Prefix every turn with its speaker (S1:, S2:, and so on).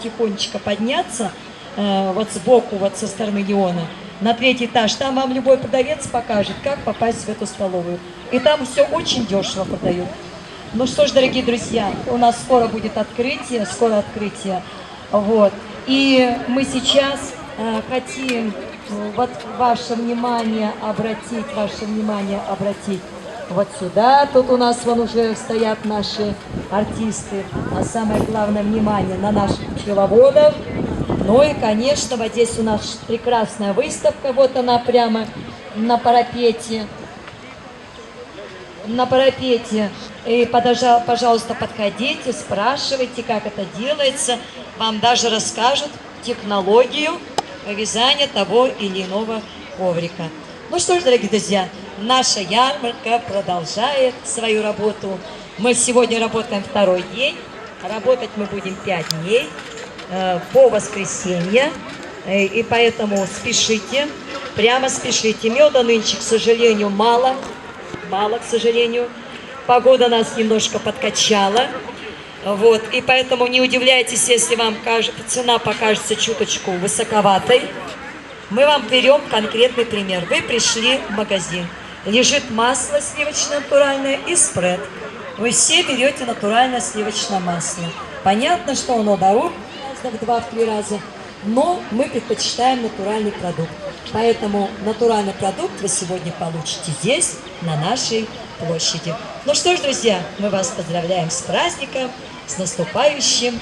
S1: тихонечко подняться вот сбоку, вот со стороны Леона, на 3-й этаж. Там вам любой продавец покажет, как попасть в эту столовую. И там все очень дешево продают. Ну что ж, дорогие друзья, у нас скоро будет открытие, Вот. И мы сейчас хотим вот ваше внимание обратить вот сюда. Тут у нас вон уже стоят наши артисты. А самое главное, внимание на наших пчеловодов. Ну и, конечно, вот здесь у нас прекрасная выставка. Вот она прямо на парапете. И, пожалуйста, подходите, спрашивайте, как это делается. Вам даже расскажут технологию вязания того или иного коврика. Ну что ж, дорогие друзья, наша ярмарка продолжает свою работу. Мы сегодня работаем 2-й день. Работать мы будем 5 дней по воскресенье. И поэтому спешите, прямо спешите. Меда нынче, к сожалению, мало, к сожалению. Погода нас немножко подкачала. Вот, и поэтому не удивляйтесь, если вам цена покажется чуточку высоковатой. Мы вам берем конкретный пример. Вы пришли в магазин, лежит масло сливочное натуральное и спред. Вы все берете натуральное сливочное масло. Понятно, что оно дорого, в 2-3 раза, но мы предпочитаем натуральный продукт. Поэтому натуральный продукт вы сегодня получите здесь, на нашей площади. Ну что ж, друзья, мы вас поздравляем с праздником, с наступающим